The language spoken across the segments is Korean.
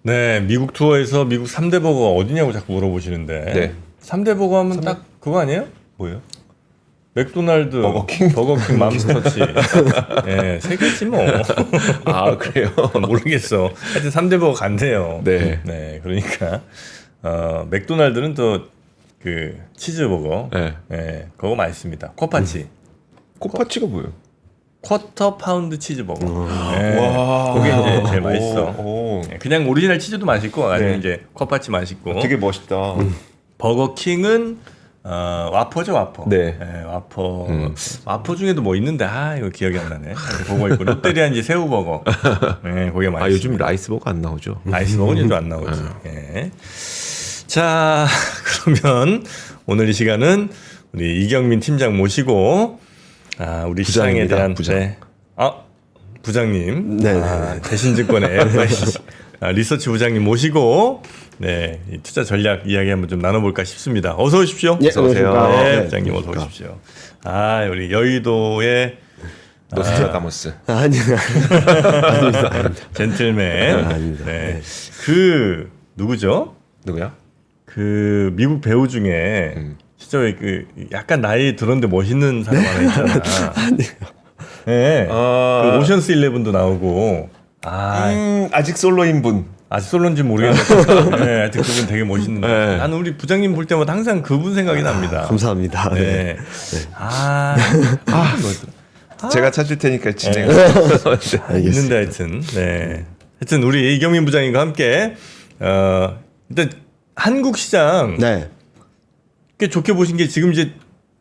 네, 미국 투어에서 미국 3대 버거가 어디냐고 자꾸 물어보시는데 네. 3대 버거 하면 딱 그거 아니에요? 뭐예요? 맥도날드, 버거킹, 맘스터치. 네, 세 개지 뭐. 아 그래요? 모르겠어. 하여튼 3대 버거 간대요. 네. 네, 그러니까 맥도날드는 또 그 치즈버거. 네. 네, 그거 맛있습니다. 코파치. 코파치가 뭐예요? 쿼터 파운드 치즈버거. 네, 와. 그게 이제 제일 맛있어. 오. 네, 그냥 오리지널 치즈도 맛있고 아니면 네. 이제 코파치 맛있고. 되게 멋있다. 버거킹은 와퍼죠, 와퍼. 네. 와퍼. 와퍼 중에도 뭐 있는데 이거 기억이 안 나네. 그거 있고 롯데리아 이제 새우버거. 네, 거기 맛있어. 아 요즘 라이스버거 안 나오죠? 라이스버거는 요즘 안 나오지. 예. 자, 그러면 오늘 이 시간은 우리 이경민 팀장 모시고 우리 시장에 부장입니다, 대한 부장. 네. 부장님, 네. 대신증권의 리서치 부장님 모시고 네, 이 투자 전략 이야기 한번 좀 나눠볼까 싶습니다. 어서 오십시오. 예, 어서 오세요. 안녕하십니까. 네, 네, 부장님 어서 안녕하십니까. 오십시오. 우리 여의도의 노스트라다무스. 아닙니다. 젠틀맨. 아닙니다. 네. 그 누구죠? 누구야? 그 미국 배우 중에 진짜 왜 그 약간 나이 들었는데 멋있는 사람 하나 있잖아. 네. 그 오션스 11도 나오고. 아직 솔로인 분. 아직 솔로인지 모르겠는데. 네, 하여튼 그분 되게 멋있는데. 네. 나는 우리 부장님 볼 때마다 항상 그분 생각이 납니다. 감사합니다. 네. 제가 찾을 테니까 진행. 있는데 하여튼. 네. 하여튼 우리 이경민 부장님과 함께 일단 한국 시장 네. 꽤 좋게 보신 게 지금 이제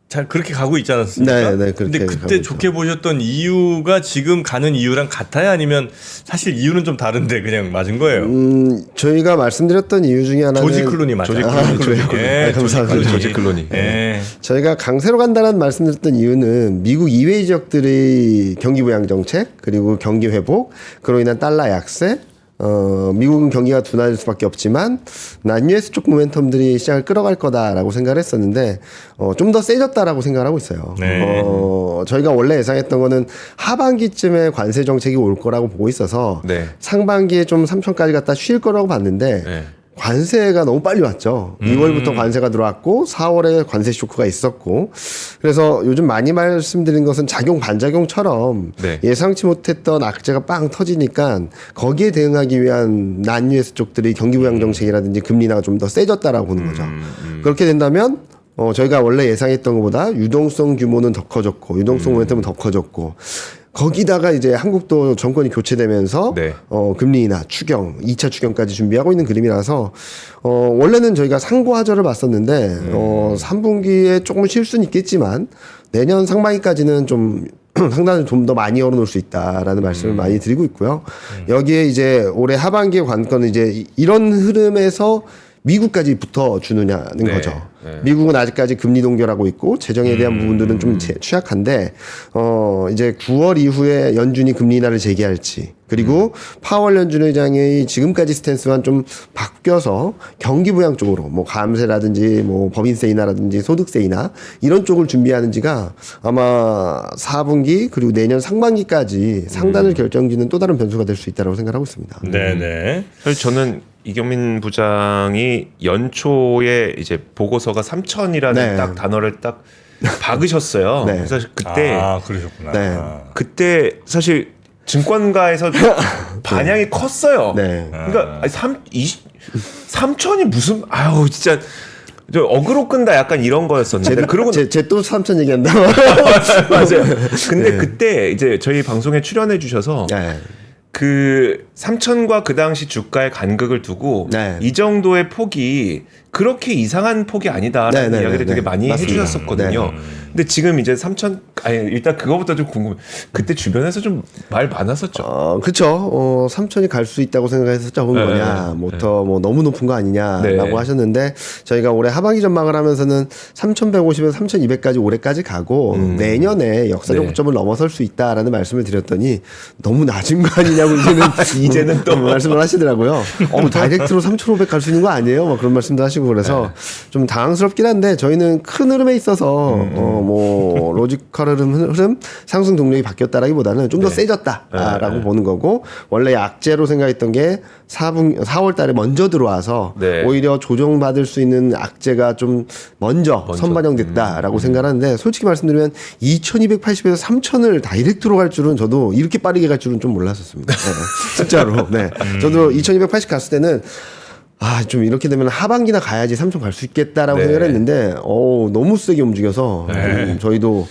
잘 그렇게 가고 있지 않았습니까? 네, 네, 그렇게 근데 가고 그때 있죠. 좋게 보셨던 이유가 지금 가는 이유랑 같아요? 아니면 사실 이유는 좀 다른데 그냥 맞은 거예요? 저희가 말씀드렸던 이유 중에 하나는 조지 클루니 맞아요. 조지 클루니. 예, 감사합니다. 조지 클루니. 예. 저희가 강세로 간다는 말씀드렸던 이유는 미국 이외 지역들의 경기 부양 정책 그리고 경기 회복 그로 인한 달러 약세 미국은 경기가 둔화될 수밖에 없지만 난 US 쪽 모멘텀들이 시장을 끌어갈 거다라고 생각을 했었는데 좀 더 세졌다라고 생각을 하고 있어요. 네. 저희가 원래 예상했던 거는 하반기쯤에 관세 정책이 올 거라고 보고 있어서 네. 상반기에 좀 3천까지 갔다 쉴 거라고 봤는데 네. 관세가 너무 빨리 왔죠. 2월부터 관세가 들어왔고 4월에 관세 쇼크가 있었고 그래서 요즘 많이 말씀드린 것은 작용 반작용처럼 네. 예상치 못했던 악재가 빵 터지니까 거기에 대응하기 위한 난 US 쪽들이 경기 부양 정책이라든지 금리 인하가 좀 더 세졌다라고 보는 거죠. 그렇게 된다면 저희가 원래 예상했던 것보다 유동성 규모는 더 커졌고 유동성 모멘텀은 더 커졌고 거기다가 이제 한국도 정권이 교체되면서 네. 금리 인하, 추경, 2차 추경까지 준비하고 있는 그림이라서 원래는 저희가 상고하저를 봤었는데 3분기에 조금 쉴 수는 있겠지만 내년 상반기까지는 좀 상당히 좀 더 많이 열어놓을 수 있다라는 말씀을 많이 드리고 있고요. 여기에 이제 올해 하반기에 관건은 이제 이런 흐름에서 미국까지 붙어주느냐는 네. 거죠. 네. 미국은 아직까지 금리 동결하고 있고 재정에 대한 부분들은 좀 취약한데 이제 9월 이후에 연준이 금리 인하를 재개할지 그리고 파월 연준 의장의 지금까지 스탠스와는 좀 바뀌어서 경기 부양 쪽으로 뭐 감세라든지 뭐 법인세 인하라든지 소득세 인하 이런 쪽을 준비하는지가 아마 4분기 그리고 내년 상반기까지 상단을 결정짓는 또 다른 변수가 될 수 있다고 생각하고 있습니다. 네네. 사실 저는 이경민 부장이 연초에 이제 보고서가 3천이라는 네. 딱 단어를 딱 박으셨어요. 네. 그래서 그때 그러셨구나. 네. 그때 사실 증권가에서 반향이 컸어요. 네. 그러니까 3천이 무슨 진짜 저 어그로 끈다 약간 이런 거였었는데 그러고 제또 3천 얘기한다. 맞아요. 근데 그때 이제 저희 방송에 출연해 주셔서 네. 그 3천과 그 당시 주가의 간극을 두고 네. 이 정도의 폭이 그렇게 이상한 폭이 아니다라는 네, 네, 이야기를 네, 되게 네. 많이 맞습니다. 해주셨었거든요. 근데 지금 이제 3천 일단 그거부터 좀 궁금해. 그때 주변에서 좀 말 많았었죠. 그쵸. 3천이 갈 수 있다고 생각해서 적은 네, 거냐. 뭐 너무 높은 거 아니냐라고 네. 하셨는데 저희가 올해 하반기 전망을 하면서는 3,150에서 3,200까지 올해까지 가고 내년에 역사적 네. 고점을 넘어설 수 있다라는 말씀을 드렸더니 너무 낮은 거 아니냐고 이제는 또 말씀을 하시더라고요. 다이렉트로 3,500 갈 수 있는 거 아니에요? 막 그런 말씀도 하시고 그래서 좀 당황스럽긴 한데 저희는 큰 흐름에 있어서 뭐 로지컬 흐름 상승 동력이 바뀌었다라기보다는 좀 더 세졌다라고 보는 거고 원래 약재로 생각했던 게 4월 달에 먼저 들어와서 네. 오히려 조정받을 수 있는 악재가 좀 먼저 선반영됐다라고 생각하는데 솔직히 말씀드리면 2280에서 3000을 다이렉트로 갈 줄은 저도 이렇게 빠르게 갈 줄은 좀 몰랐었습니다. 네, 진짜로. 네. 저도 2280 갔을 때는 좀 이렇게 되면 하반기나 가야지 3000 갈 수 있겠다라고 네. 생각을 했는데 너무 세게 움직여서 좀 저희도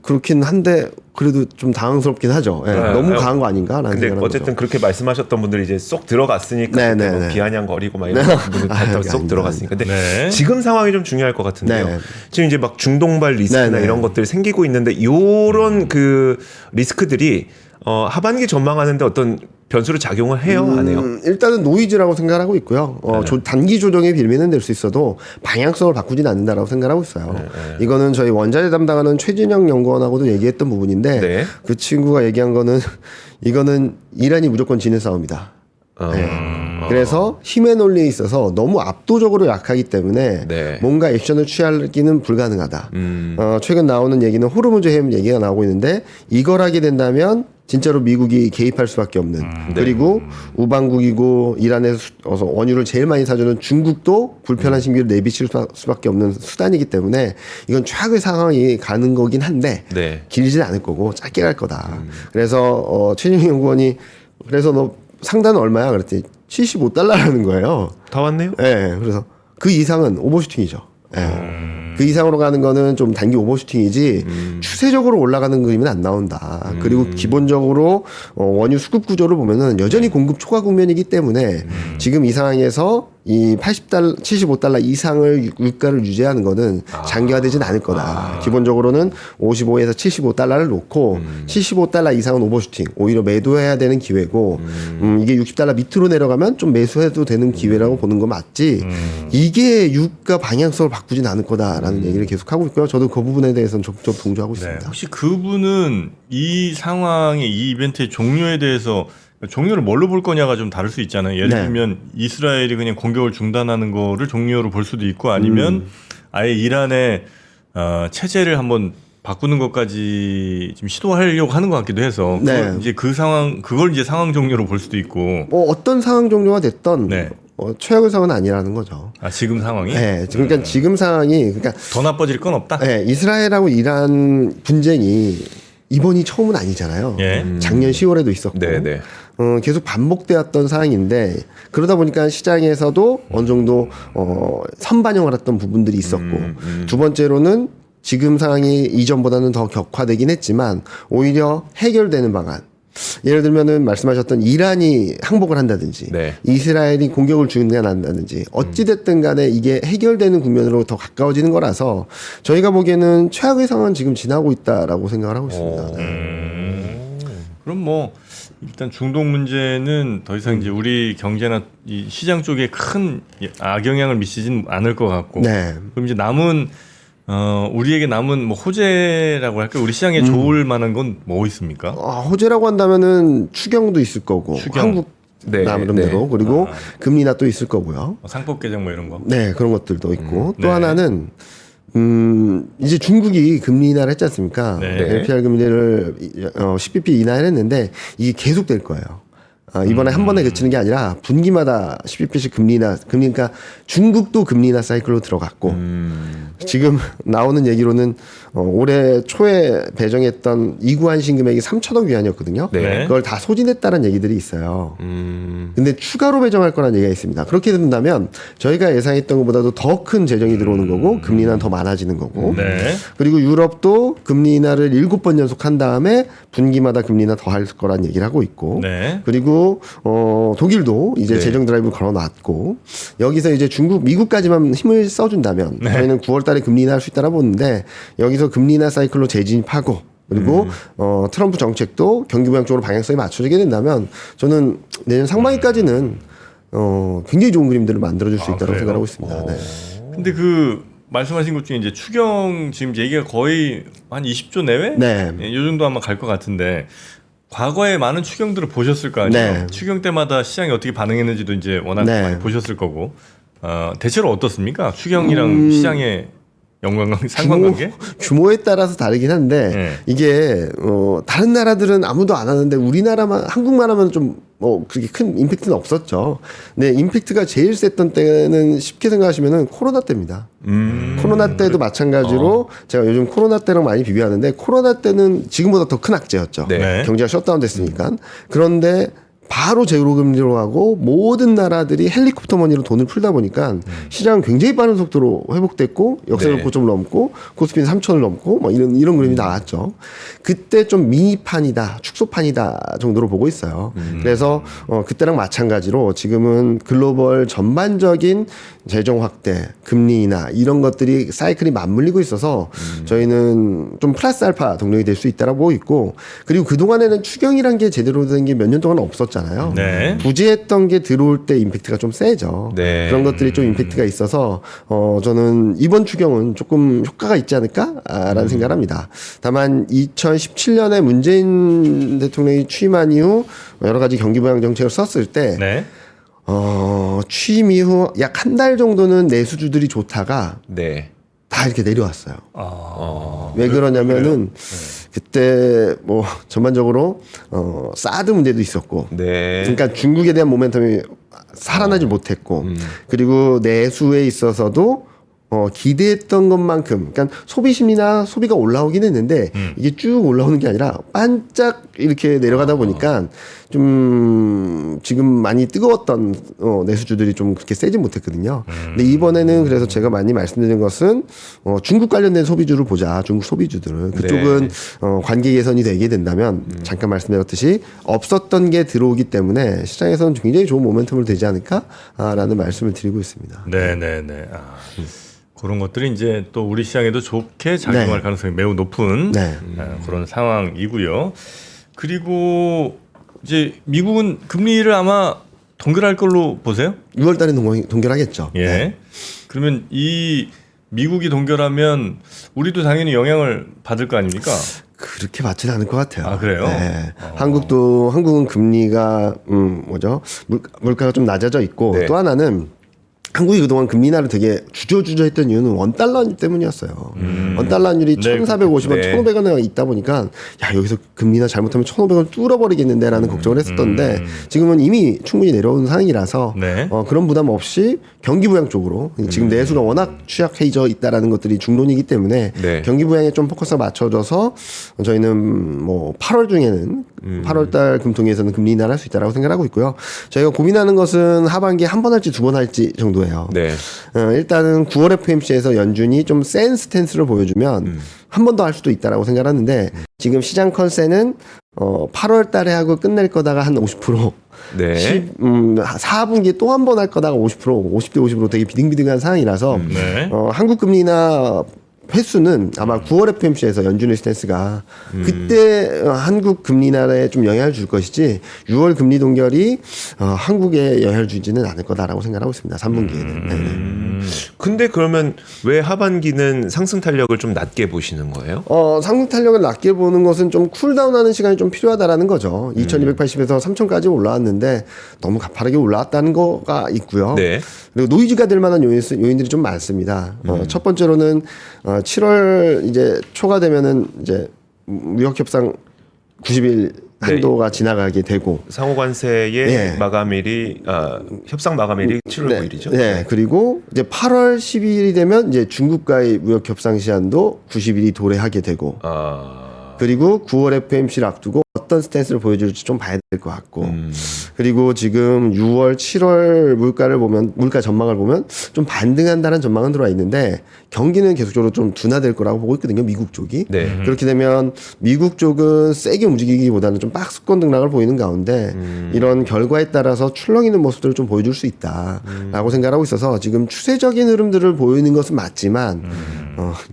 그렇긴 한데 그래도 좀 당황스럽긴 하죠. 네, 너무 강한 거 아닌가라는 근데 생각을 어쨌든 거죠. 그렇게 말씀하셨던 분들이 이제 쏙 들어갔으니까 네, 뭐 네. 비아냥거리고 막 이런 분들 다 아유, 쏙 아닙니다. 들어갔으니까. 근데 네. 지금 상황이 좀 중요할 것 같은데요. 네. 지금 이제 막 중동발 리스크나 네, 네. 이런 것들이 생기고 있는데 요런 그 리스크들이 하반기 전망하는데 어떤 변수로 작용을 해요, 안 해요? 일단은 노이즈라고 생각하고 있고요. 단기 조정의 빌미는 될 수 있어도 방향성을 바꾸진 않는다라고 생각하고 있어요. 이거는 저희 원자재 담당하는 최진영 연구원하고도 얘기했던 부분인데 네. 그 친구가 얘기한 거는 이거는 이란이 무조건 지는 싸움이다. 네. 그래서 힘의 논리에 있어서 너무 압도적으로 약하기 때문에 네. 뭔가 액션을 취하기는 불가능하다. 최근 나오는 얘기는 호르무즈 해협 얘기가 나오고 있는데 이걸 하게 된다면 진짜로 미국이 개입할 수밖에 없는 그리고 우방국이고 이란에서 원유를 제일 많이 사주는 중국도 불편한 신기를 내비칠 수밖에 없는 수단이기 때문에 이건 최악의 상황이 가는 거긴 한데 네. 길진 않을 거고 짧게 갈 거다. 그래서 최진영 연구원이 그래서 너 상단은 얼마야? 그랬더니 75달러라는 거예요. 다 왔네요? 네, 그래서 그 이상은 오버슈팅이죠. 그 이상으로 가는 거는 좀 단기 오버슈팅이지 추세적으로 올라가는 그림은 안 나온다. 그리고 기본적으로 원유 수급 구조를 보면은 여전히 공급 초과 국면이기 때문에 지금 이 상황에서 이 80달러, 75달러 이상을 유가를 유지하는 거는 장기화되진 않을 거다. 기본적으로는 55에서 75달러를 놓고 75달러 이상은 오버슈팅, 오히려 매도해야 되는 기회고 이게 60달러 밑으로 내려가면 좀 매수해도 되는 기회라고 보는 거 맞지. 이게 유가 방향성을 바꾸진 않을 거다라는 얘기를 계속 하고 있고요. 저도 그 부분에 대해서는 적극 동조하고 네. 있습니다. 혹시 그분은 이 상황의 이 이벤트의 종료에 대해서 종료를 뭘로 볼 거냐가 좀 다를 수 있잖아요. 예를 네. 들면 이스라엘이 그냥 공격을 중단하는 거를 종료로 볼 수도 있고 아니면 아예 이란의 체제를 한번 바꾸는 것까지 지금 시도하려고 하는 것 같기도 해서 네. 그걸 이제 그 상황 그걸 이제 상황 종료로 볼 수도 있고 뭐 어떤 상황 종료가 됐던 네. 최악의 상황은 아니라는 거죠. 지금 상황이 네, 그러니까 지금 상황이 그러니까 더 나빠질 건 없다. 네, 이스라엘하고 이란 분쟁이 이번이 처음은 아니잖아요. 예. 작년 10월에도 있었고 네네. 계속 반복되었던 상황인데 그러다 보니까 시장에서도 어느 정도 선반영을 했던 부분들이 있었고 두 번째로는 지금 상황이 이전보다는 더 격화되긴 했지만 오히려 해결되는 방안. 예를 들면은 말씀하셨던 이란이 항복을 한다든지 네. 이스라엘이 공격을 중단한다든지 어찌됐든 간에 이게 해결되는 국면으로 더 가까워지는 거라서 저희가 보기에는 최악의 상황은 지금 지나고 있다라고 생각을 하고 있습니다. 네. 그럼 뭐 일단 중동 문제는 더 이상 이제 우리 경제나 이 시장 쪽에 큰 악영향을 미치진 않을 것 같고 네. 그럼 이제 남은 우리에게 남은 뭐 호재라고 할까요? 우리 시장에 좋을 만한 건 뭐 있습니까? 호재라고 한다면은 추경도 있을 거고 추경. 한국 네, 나름대로 네. 그리고 금리나 또 있을 거고요. 상법 개정 뭐 이런 거. 네, 그런 것들도 있고 또 네. 하나는 이제 중국이 금리 인하를 했지 않습니까? 네. LPR 금리를 10bp 인하를 했는데 이게 계속 될 거예요. 이번에 한 번에 그치는 게 아니라 분기마다 10bp씩 금리 인하, 그러니까 중국도 금리 인하 사이클로 들어갔고 지금 나오는 얘기로는 올해 초에 배정했던 이구한 신금액이 3천억 위안이었거든요. 네. 그걸 다 소진했다는 얘기들이 있어요. 근데 추가로 배정할 거라는 얘기가 있습니다. 그렇게 된다면 저희가 예상했던 것보다도 더 큰 재정이 들어오는 거고 금리 인하는 더 많아지는 거고 네. 그리고 유럽도 금리 인하를 7번 연속한 다음에 분기마다 금리 인하 더 할 거라는 얘기를 하고 있고 네. 그리고 독일도 이제 네. 재정 드라이브를 걸어놨고 여기서 이제 중국, 미국까지만 힘을 써준다면 저희는 9월달에 금리 인하할 수 있다고 보는데 여기서 금리 인하 사이클로 재진입하고 그리고 트럼프 정책도 경기 부양 쪽으로 방향성이 맞춰지게 된다면 저는 내년 상반기까지는 굉장히 좋은 그림들을 만들어줄 수 있다고 그래요? 생각하고 있습니다. 네. 근데 그 말씀하신 것 중에 이제 추경 지금 얘기가 거의 한 20조 내외? 네. 이 정도 아마 갈 것 같은데 과거에 많은 추경들을 보셨을 거 아니에요. 네. 추경 때마다 시장이 어떻게 반응했는지도 이제 워낙 네. 많이 보셨을 거고 대체로 어떻습니까? 추경이랑 시장의 상관관계? 규모에 따라서 다르긴 한데 네. 이게 다른 나라들은 아무도 안 하는데 우리나라만 한국만 하면 좀 그렇게 큰 임팩트는 없었죠. 근데 임팩트가 제일 셌던 때는 쉽게 생각하시면은 코로나 때입니다. 코로나 때도 마찬가지로 제가 요즘 코로나 때랑 많이 비교하는데 코로나 때는 지금보다 더 큰 악재였죠. 네. 경제가 셧다운 됐으니까. 그런데 바로 제로금리로 하고 모든 나라들이 헬리콥터 머니로 돈을 풀다 보니까 시장은 굉장히 빠른 속도로 회복됐고 역사적 네. 고점을 넘고 코스피는 3천을 넘고 뭐 이런 그림이 나왔죠. 그때 좀 미니판이다, 축소판이다 정도로 보고 있어요. 그래서 그때랑 마찬가지로 지금은 글로벌 전반적인 재정 확대, 금리 인하 이런 것들이 사이클이 맞물리고 있어서 저희는 좀 플러스 알파 동력이 될 수 있다라고 보고 있고 그리고 그동안에는 추경이란 게 제대로 된 게 몇 년 동안 없었잖아요. 네. 부재했던 게 들어올 때 임팩트가 좀 세죠. 네. 그런 것들이 좀 임팩트가 있어서 저는 이번 추경은 조금 효과가 있지 않을까라는 생각을 합니다. 다만 2017년에 문재인 대통령이 취임한 이후 여러 가지 경기 부양 정책을 썼을 때 네. 취임 이후 약 한 달 정도는 내수주들이 좋다가 네. 다 이렇게 내려왔어요. 아. 왜 그러냐면은 그때 뭐 전반적으로 사드 문제도 있었고 네. 그러니까 중국에 대한 모멘텀이 살아나지 못했고 그리고 내수에 있어서도 기대했던 것만큼 그러니까 소비 심리나 소비가 올라오긴 했는데 이게 쭉 올라오는 게 아니라 반짝 이렇게 내려가다 보니까 좀 지금 많이 뜨거웠던 내수주들이 좀 그렇게 세진 못했거든요. 근데 이번에는 그래서 제가 많이 말씀드린 것은 중국 관련된 소비주를 보자. 중국 소비주들을 그쪽은 관계 개선이 되게 된다면 잠깐 말씀드렸듯이 없었던 게 들어오기 때문에 시장에서는 굉장히 좋은 모멘텀을 되지 않을까라는 말씀을 드리고 있습니다. 네네네. 그런 것들이 이제 또 우리 시장에도 좋게 작용할 네. 가능성이 매우 높은 네. 그런 상황이고요. 그리고 이제 미국은 금리를 아마 동결할 걸로 보세요? 6월 달에 동결하겠죠. 예. 네. 그러면 이 미국이 동결하면 우리도 당연히 영향을 받을 거 아닙니까? 그렇게 받지는 않을 것 같아요. 아, 그래요? 네. 한국은 금리가 물가가 좀 낮아져 있고 네. 또 하나는 한국이 그동안 금리 인하를 되게 주저주저했던 이유는 원달러 때문이었어요. 원달러 환율이 네, 1,450원, 네. 1,500원에 있다 보니까 야 여기서 금리 인하 잘못하면 1,500원 뚫어버리겠는데라는 걱정을 했었던데 지금은 이미 충분히 내려온 상황이라서 네. 그런 부담 없이 경기 부양 쪽으로 지금 내수가 워낙 취약해져 있다라는 것들이 중론이기 때문에 네. 경기 부양에 좀 포커스가 맞춰져서 저희는 뭐 8월 중에는 8월달 금통위에서는 금리 인하를 할 수 있다라고 생각하고 있고요. 저희가 고민하는 것은 하반기에 한 번 할지 두 번 할지 정도예요. 네. 일단은 9월 FMC에서 연준이 좀 센 스탠스를 보여주면 한 번 더 할 수도 있다라고 생각하는데 지금 시장 컨센은 8월 달에 하고 끝낼 거다가 한 50%. 네. 4분기에 또 한 번 할 거다가 50%, 50대 50으로 되게 비등비등한 상황이라서 네. 한국 금리나 횟수는 아마 9월 FMC에서 연준의 스탠스가 그때 한국 금리 인하에 좀 영향을 줄 것이지 6월 금리 동결이 한국에 영향을 주지는 않을 거다라고 생각하고 있습니다. 3분기에는. 네. 근데 그러면 왜 하반기는 상승 탄력을 좀 낮게 보시는 거예요? 상승 탄력을 낮게 보는 것은 좀 쿨다운하는 시간이 좀 필요하다라는 거죠. 2280에서 3000까지 올라왔는데 너무 가파르게 올라왔다는 거가 있고요. 네. 그리고 노이즈가 될 만한 요인들이 좀 많습니다. 첫 번째로는 7월 이제 초가 되면은 이제 무역 협상 90일 한도가 지나가게 되고 상호 관세의 네. 마감일이 협상 마감일이 7월 9일이죠. 네. 그리고 이제 8월 12일이 되면 이제 중국과의 무역 협상 시한도 90일이 도래하게 되고 그리고 9월 FMC를 앞두고 어떤 스탠스를 보여줄지 좀 봐야 될 것 같고 그리고 지금 6월, 7월 물가 전망을 보면 좀 반등한다는 전망은 들어와 있는데 경기는 계속적으로 좀 둔화될 거라고 보고 있거든요. 미국 쪽이. 네. 그렇게 되면 미국 쪽은 세게 움직이기보다는 좀 박스권 등락을 보이는 가운데 이런 결과에 따라서 출렁이는 모습들을 좀 보여줄 수 있다라고 생각하고 있어서 지금 추세적인 흐름들을 보이는 것은 맞지만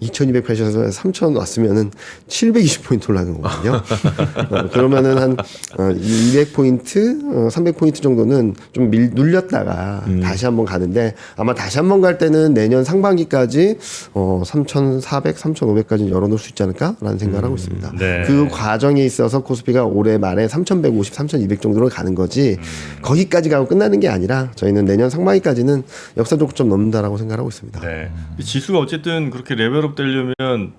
2280에서 3000 왔으면은 720포인트 올라가는 거거든요. 그러면은 한 200포인트, 300포인트 정도는 좀 눌렸다가 다시 한번 가는데 아마 다시 한번 갈 때는 내년 상반기까지 3,400, 3,500까지 열어놓을 수 있지 않을까라는 생각을 하고 있습니다. 네. 그 과정에 있어서 코스피가 올해 말에 3,150, 3,200 정도로 가는 거지 거기까지 가고 끝나는 게 아니라 저희는 내년 상반기까지는 역사 조금 넘는다라고 생각하고 있습니다. 네. 이 지수가 어쨌든 그렇게 레벨업 되려면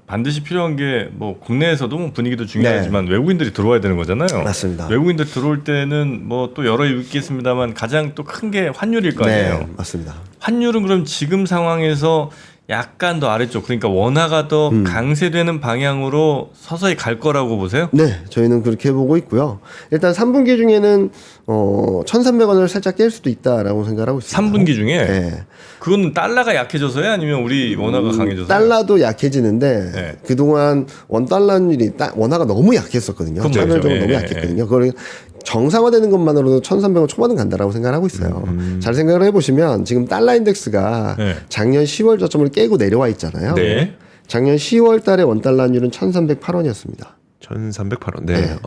반드시 필요한 게 뭐 국내에서도 뭐 분위기도 중요하지만 외국인들이 들어와야 되는 거잖아요. 맞습니다. 외국인들 들어올 때는 뭐 또 여러 이유 있겠습니다만 가장 또 큰 게 환율일 거 아니에요. 네, 맞습니다. 환율은 그럼 지금 상황에서 약간 더 아래쪽 그러니까 원화가 더 강세되는 방향으로 서서히 갈 거라고 보세요? 네, 저희는 그렇게 보고 있고요. 일단 3분기 중에는 1,300원을 살짝 깰 수도 있다라고 생각하고 있습니다. 3분기 중에 네. 그건 달러가 약해져서요? 아니면 우리 원화가 강해져서요? 달러도 약해지는데 네. 그동안 원달러율이 원화가 너무 약했었거든요. 그건 차별적으로 맞죠. 너무 예, 약했거든요. 그걸 정상화되는 것만으로도 1,300원 초반은 간다라고 생각을 하고 있어요. 잘 생각을 해보시면 지금 달러 인덱스가 네. 작년 10월 저점을 깨고 내려와 있잖아요. 네. 작년 10월 달에 원달러율은 1,308원이었습니다. 1,308원. 네. 네.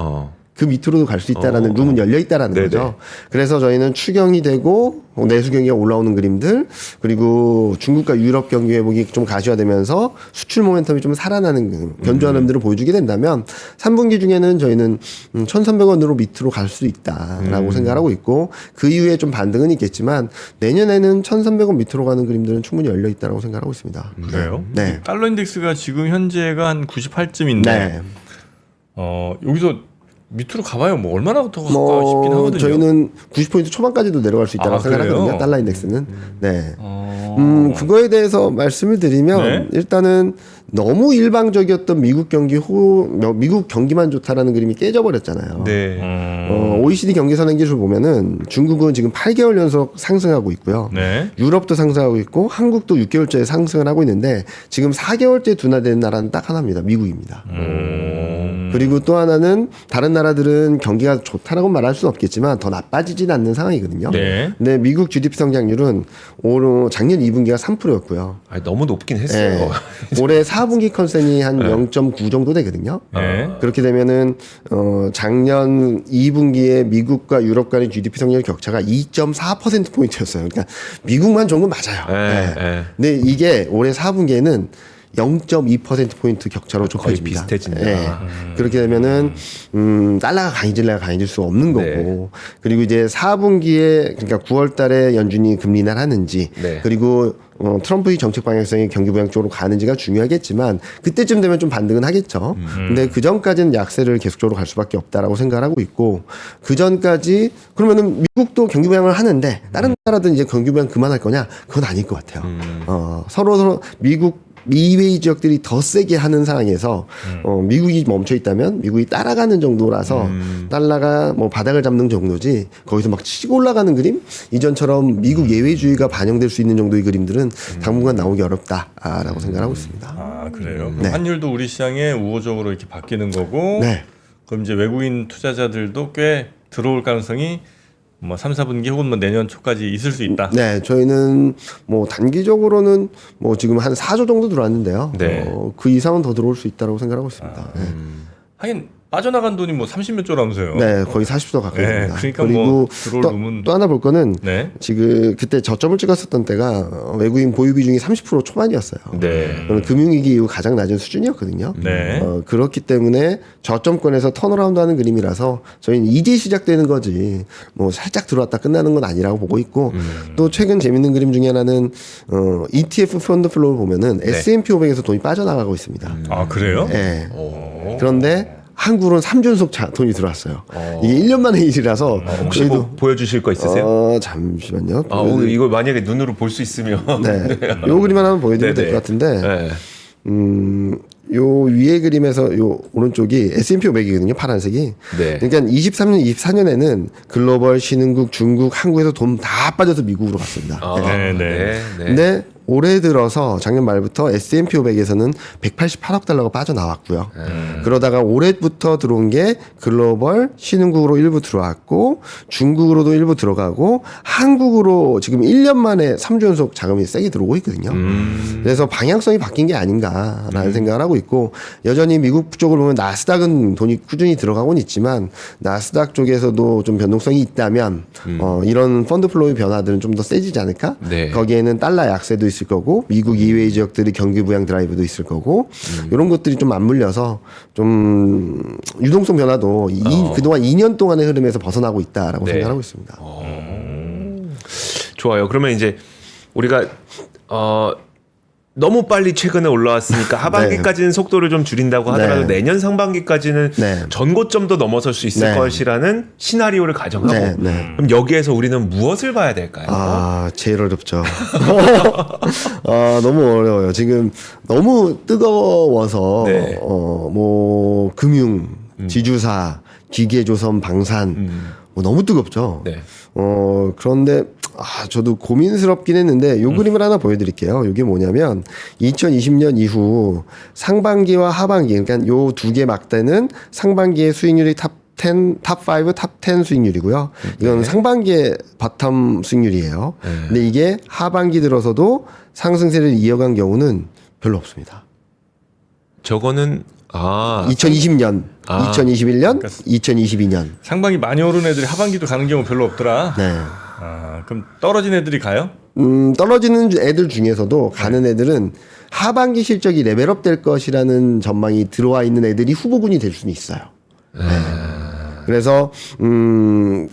그 밑으로도 갈 수 있다라는 룸은 열려 있다라는 네네. 거죠. 그래서 저희는 추경이 되고 내수 경기가 올라오는 그림들 그리고 중국과 유럽 경기 회복이 좀 가시화되면서 수출 모멘텀이 좀 살아나는 견조한 흐름들을 보여주게 된다면 3분기 중에는 저희는 1,300원으로 밑으로 갈 수 있다라고 생각하고 있고 그 이후에 좀 반등은 있겠지만 내년에는 1,300원 밑으로 가는 그림들은 충분히 열려 있다라고 생각하고 있습니다. 그래요? 네. 달러 인덱스가 지금 현재가 한 98쯤인데 네. 여기서 밑으로 가봐요. 뭐 얼마나 더 갈까 싶긴 하거든요. 저희는 90포인트 초반까지도 내려갈 수 있다고 아, 생각하거든요. 그래요? 달러 인덱스는. 네. 어... 그거에 대해서 말씀을 드리면 네? 일단은 너무 일방적이었던 미국 경기 미국 경기만 좋다라는 그림이 깨져버렸잖아요. 네. OECD 경기 선행지수 보면은 중국은 지금 8개월 연속 상승하고 있고요. 네. 유럽도 상승하고 있고 한국도 6개월째 상승을 하고 있는데 지금 4개월째 둔화되는 나라는 딱 하나입니다. 미국입니다. 그리고 또 하나는 다른 나라들은 경기가 좋다라고 말할 수는 없겠지만 더 나빠지진 않는 상황이거든요. 네. 근데 미국 GDP 성장률은 작년 2분기가 3%였고요. 너무 높긴 했어요. 올해 4분기 컨센이 한 0.9 정도 되거든요. 네. 그렇게 되면은 작년 2분기에 미국과 유럽 간의 GDP 성장률 격차가 2.4% 포인트였어요. 그러니까 미국만 좋은 건 맞아요. 네, 네. 근데 이게 올해 4분기에는 0.2%포인트 격차로 거의 좁혀집니다. 비슷해진다. 네. 그렇게 되면은, 달러가 강해질래야 강해질 수 없는 거고. 네. 그리고 이제 4분기에, 그러니까 9월 달에 연준이 금리 인하를 하는지. 네. 그리고 트럼프의 정책 방향성이 경기 부양 쪽으로 가는지가 중요하겠지만 그때쯤 되면 좀 반등은 하겠죠. 근데 그 전까지는 약세를 계속적으로 갈 수밖에 없다라고 생각을 하고 있고 그 전까지 그러면은 미국도 경기 부양을 하는데 다른 나라들은 이제 경기 부양 그만할 거냐? 그건 아닐 것 같아요. 서로 미외의 지역들이 더 세게 하는 상황에서 미국이 멈춰 있다면 미국이 따라가는 정도라서 달러가 뭐 바닥을 잡는 정도지 거기서 막 치고 올라가는 그림 이전처럼 미국 예외주의가 반영될 수 있는 정도의 그림들은 당분간 나오기 어렵다라고 생각하고 있습니다. 아 그래요? 네. 환율도 우리 시장에 우호적으로 이렇게 바뀌는 거고 네. 그럼 이제 외국인 투자자들도 꽤 들어올 가능성이 뭐 3, 4분기 혹은 뭐 내년 초까지 있을 수 있다. 네, 저희는 뭐 단기적으로는 뭐 지금 한 4조 정도 들어왔는데요. 네. 그 이상은 더 들어올 수 있다고 생각하고 있습니다. 네. 하긴 빠져나간 돈이 뭐 30몇 조라면서요. 네, 거의 40조 가까이 네, 됩니다. 그러니까 그리고 뭐 들어올 룸은 또 하나 볼 거는 네. 지금 그때 저점을 찍었었던 때가 외국인 보유 비중이 30% 초반이었어요. 네. 그건 금융위기 이후 가장 낮은 수준이었거든요. 네. 그렇기 때문에 저점권에서 턴어라운드하는 그림이라서 저희는 이제 시작되는 거지 뭐 살짝 들어왔다 끝나는 건 아니라고 보고 있고 또 최근 재밌는 그림 중에 하나는 ETF 펀드 플로우를 보면은 네. S&P 500에서 돈이 빠져나가고 있습니다. 아 그래요? 네. 그런데 한국은 3준속 돈이 들어왔어요. 이게 1년 만의 일이라서 혹시 뭐 보여주실 거 있으세요? 잠시만요. 이거 만약에 눈으로 볼 수 있으면. 네. 요 그림 하나 보여드리면 될 네네. 것 같은데 네. 요 위에 그림에서 요 오른쪽이 S&P 500이거든요. 파란색이. 네. 그러니까 23년, 24년에는 글로벌, 신흥국, 중국, 한국에서 돈 다 빠져서 미국으로 갔습니다. 네, 네. 근데 올해 들어서 작년 말부터 S&P 500에서는 188억 달러가 빠져나왔고요. 그러다가 올해부터 들어온 게 글로벌 신흥국으로 일부 들어왔고 중국으로도 일부 들어가고 한국으로 지금 1년 만에 3주 연속 자금이 세게 들어오고 있거든요. 그래서 방향성이 바뀐 게 아닌가라는 생각을 하고 있고 여전히 미국 쪽으로 보면 나스닥은 돈이 꾸준히 들어가고는 있지만 나스닥 쪽에서도 좀 변동성이 있다면 이런 펀드 플로우의 변화들은 좀 더 세지지 않을까? 네. 거기에는 달러 약세도 있을 거고 미국 이외의 지역들이 경기 부양 드라이브도 있을 거고 이런 것들이 좀 맞물려서 좀 유동성 변화도 그동안 2년 동안의 흐름에서 벗어나고 있다라고 네. 생각하고 있습니다. 좋아요. 그러면 이제 우리가 너무 빨리 최근에 올라왔으니까 하반기까지는 속도를 좀 줄인다고 하더라도 네. 내년 상반기까지는 네. 전고점도 넘어설 수 있을 네. 것이라는 시나리오를 가정하고 네, 네. 그럼 여기에서 우리는 무엇을 봐야 될까요? 제일 어렵죠. 너무 어려워요. 지금 너무 뜨거워서 네. 뭐 금융, 지주사, 기계조선, 방산 뭐 너무 뜨겁죠. 네. 그런데 저도 고민스럽긴 했는데 요 그림을 하나 보여드릴게요. 이게 뭐냐면 2020년 이후 상반기와 하반기 그러니까 요 두 개 막대는 상반기의 수익률이 탑 5, 탑 10 수익률이고요. 이건 상반기의 바텀 수익률이에요. 근데 이게 하반기 들어서도 상승세를 이어간 경우는 별로 없습니다. 저거는 2020년, 2021년, 2022년. 상반기 많이 오른 애들이 하반기도 가는 경우 별로 없더라. 네. 그럼 떨어진 애들이 가요? 떨어지는 애들 중에서도 가는 애들은 하반기 실적이 레벨업 될 것이라는 전망이 들어와 있는 애들이 후보군이 될 수는 있어요. 네. 그래서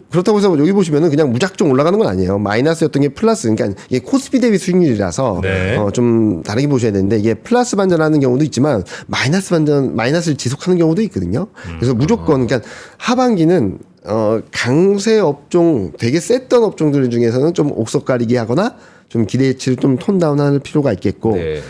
그렇다고 해서 여기 보시면은 그냥 무작정 올라가는 건 아니에요. 마이너스였던 게 플러스. 그러니까 이게 코스피 대비 수익률이라서 네. 좀 다르게 보셔야 되는데 이게 플러스 반전하는 경우도 있지만 마이너스를 지속하는 경우도 있거든요. 그래서 무조건 그러니까 하반기는 강세 업종 되게 셌던 업종들 중에서는 좀 옥석 가리기 하거나 좀 기대치를 좀 톤다운할 필요가 있겠고 네.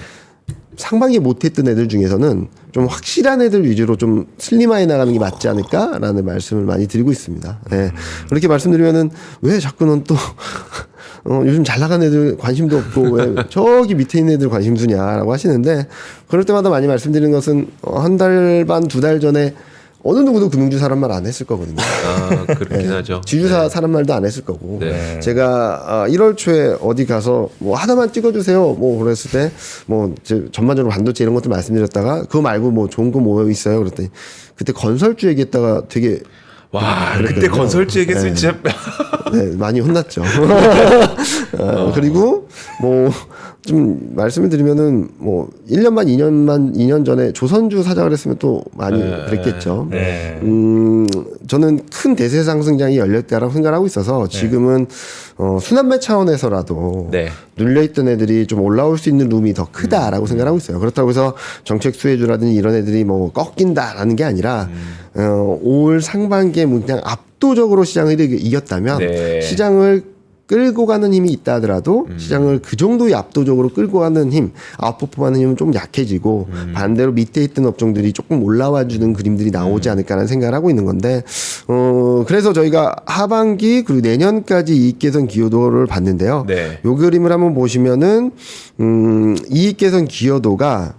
상반기 못했던 애들 중에서는 좀 확실한 애들 위주로 좀 슬림하게 나가는 게 맞지 않을까라는 말씀을 많이 드리고 있습니다. 네. 그렇게 말씀드리면은 왜 자꾸 넌 또 요즘 잘 나가는 애들 관심도 없고 왜 저기 밑에 있는 애들 관심 두냐라고 하시는데 그럴 때마다 많이 말씀드리는 것은 한 달 반, 두 달 전에 어느 누구도 금융주 사람 말 안 했을 거거든요. 그렇긴 하죠. 지주사 사람 말도 안 했을 거고. 네. 제가 1월 초에 어디 가서 뭐 하나만 찍어주세요. 뭐 그랬을 때 뭐 전반적으로 반도체 이런 것들 말씀드렸다가 그거 말고 뭐 좋은 거 뭐 있어요. 그랬더니 그때 건설주 얘기했다가 되게 와, 그때 그랬거든요. 건설주 얘기했으면 네. 진짜 네, 많이 혼났죠. 그리고 뭐 좀 말씀을 드리면은 뭐 2년 전에 조선주 사자 그랬으면 또 많이 그랬겠죠. 네. 저는 큰 대세 상승장이 열렸다라고 생각하고 있어서 지금은 순환매 차원에서라도 네. 눌려있던 애들이 좀 올라올 수 있는 룸이 더 크다라고 생각하고 있어요. 그렇다고 해서 정책 수혜주라든지 이런 애들이 뭐 꺾인다라는 게 아니라 올 상반기에 그냥 압도적으로 시장을 이겼다면 네. 시장을 끌고 가는 힘이 있다 하더라도 시장을 그 정도의 압도적으로 끌고 가는 힘, 아웃퍼폼하는 힘은 좀 약해지고 반대로 밑에 있던 업종들이 조금 올라와 주는 그림들이 나오지 않을까라는 생각을 하고 있는 건데 그래서 저희가 하반기 그리고 내년까지 이익 개선 기여도를 봤는데요. 네. 요 그림을 한번 보시면은 이익 개선 기여도가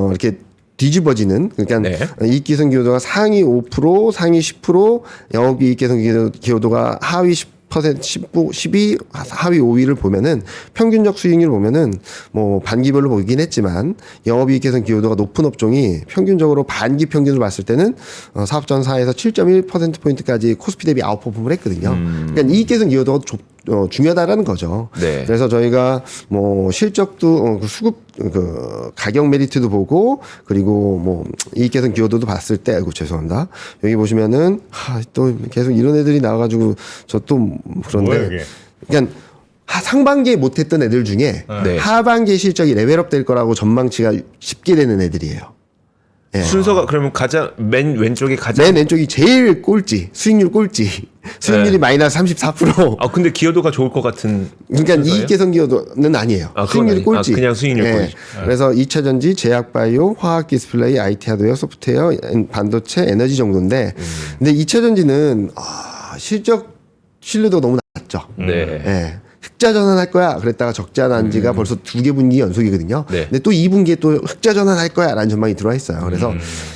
이렇게 뒤집어지는 그러니까 네. 이익 개선 기여도가 상위 5%, 상위 10%, 영업이익 개선 기여도가 하위 12, 하위 5위를 보면은 평균적 수익률을 보면은 뭐 반기별로 보긴 했지만 영업이익 개선 기여도가 높은 업종이 평균적으로 반기 평균으로 봤을 때는 사업전 4에서 7.1%포인트까지 코스피 대비 아웃퍼폼을 했거든요. 그러니까 이익 개선 기여도가 중요하다라는 거죠. 네. 그래서 저희가 뭐 실적도 수급 가격 메리트도 보고 그리고 뭐 이익 개선 기여도도 봤을 때 죄송합니다. 여기 보시면은 또 계속 이런 애들이 나와가지고 저 또 그런데 뭐야, 이게? 그러니까 상반기에 못했던 애들 중에 네. 하반기에 실적이 레벨업 될 거라고 전망치가 쉽게 되는 애들이에요. 예. 순서가 그러면 가장 맨 왼쪽이 가장 맨 왼쪽이 제일 꼴찌 수익률 꼴찌 수익률이 네. 마이너스 34%. 근데 기여도가 좋을 것 같은 그러니까 순서예요? 이익 개선 기여도는 아니에요. 그건 수익률이 아니- 꼴찌. 그냥 수익률 꼴찌. 그래서 2차 전지, 제약 바이오, 화학 디스플레이, IT 하드웨어, 소프트웨어, 반도체, 에너지 정도인데 근데 2차 전지는 실적 신뢰도가 너무 낮죠. 네. 예. 흑자 전환할 거야. 그랬다가 적자 난 지가 벌써 2분기 연속이거든요. 네. 근데 또 2분기에 또 흑자 전환할 거야라는 전망이 들어와 있어요. 그래서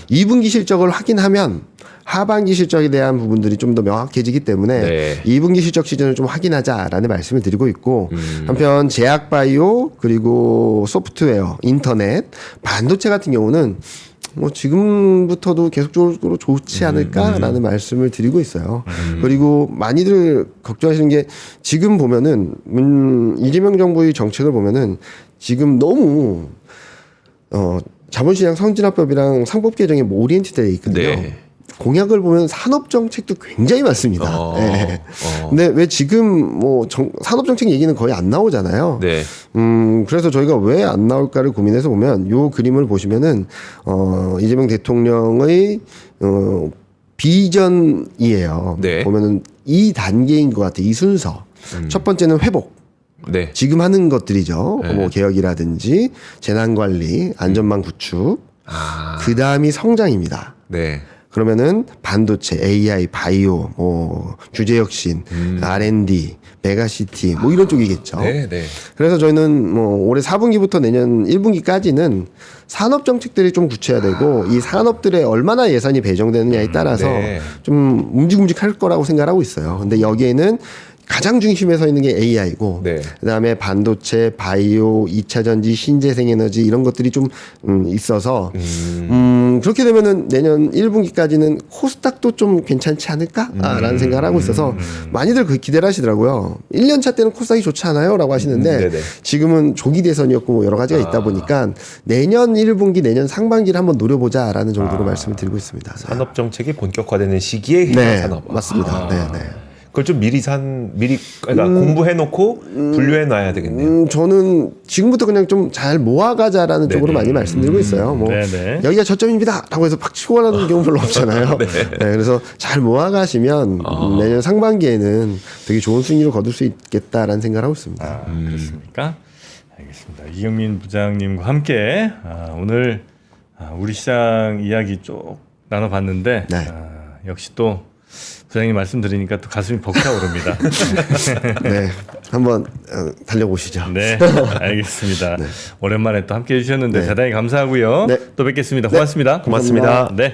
2분기 실적을 확인하면 하반기 실적에 대한 부분들이 좀 더 명확해지기 때문에 네. 2분기 실적 시즌을 좀 확인하자라는 말씀을 드리고 있고 한편 제약바이오 그리고 소프트웨어, 인터넷, 반도체 같은 경우는 뭐 지금부터도 계속적으로 좋지 않을까라는 말씀을 드리고 있어요. 그리고 많이들 걱정하시는 게 지금 보면은 이재명 정부의 정책을 보면은 지금 너무 자본시장 선진화법이랑 상법 개정에 오리엔티드되어 있거든요. 네. 공약을 보면 산업 정책도 굉장히 많습니다. 네. 근데 왜 지금 뭐 산업 정책 얘기는 거의 안 나오잖아요. 네. 그래서 저희가 왜 안 나올까를 고민해서 보면 요 그림을 보시면은 이재명 대통령의 비전이에요. 네. 보면은 이 단계인 것 같아요. 이 순서. 첫 번째는 회복. 네. 지금 하는 것들이죠. 네. 뭐 개혁이라든지 재난관리, 안전망 구축. 그 다음이 성장입니다. 네. 그러면은 반도체, AI, 바이오, 뭐 규제혁신, R&D, 메가시티 뭐 이런 쪽이겠죠. 네. 네. 그래서 저희는 뭐 올해 4분기부터 내년 1분기까지는 산업 정책들이 좀 구체화되고 이 산업들에 얼마나 예산이 배정되느냐에 따라서 네. 좀 움직임직할 거라고 생각하고 있어요. 근데 여기에는 가장 중심에 서 있는 게 AI고 네. 그다음에 반도체, 바이오, 2차 전지, 신재생 에너지 이런 것들이 좀 있어서 그렇게 되면은 내년 1분기까지는 코스닥도 좀 괜찮지 않을까라는 생각을 하고 있어서 많이들 그 기대를 하시더라고요. 1년 차 때는 코스닥이 좋지 않아요라고 하시는데 네네. 지금은 조기 대선이었고 뭐 여러 가지가 있다 보니까 내년 1분기, 내년 상반기를 한번 노려보자라는 정도로 말씀을 드리고 있습니다. 산업 정책이 본격화되는 시기에 해당 네, 산업. 맞습니다. 네, 네. 그걸 좀 미리 그러니까 공부해 놓고 분류해 놔야 되겠네요. 저는 지금부터 그냥 좀 잘 모아가자라는 쪽으로 많이 말씀드리고 있어요. 뭐 네네. 여기가 저점입니다라고 해서 팍 치고 가는 경우 별로 없잖아요. 네, 그래서 잘 모아가시면 내년 상반기에는 되게 좋은 수익률을 거둘 수 있겠다라는 생각을 하고 있습니다. 그렇습니까? 알겠습니다. 이경민 부장님과 함께 오늘 우리 시장 이야기 쭉 나눠봤는데 네. 역시 또 부장님 말씀 드리니까 또 가슴이 벅차오릅니다. 네, 한번 달려보시죠. 네, 알겠습니다. 오랜만에 또 함께 해주셨는데 네. 대단히 감사하고요. 네. 또 뵙겠습니다. 고맙습니다. 고맙습니다. 네.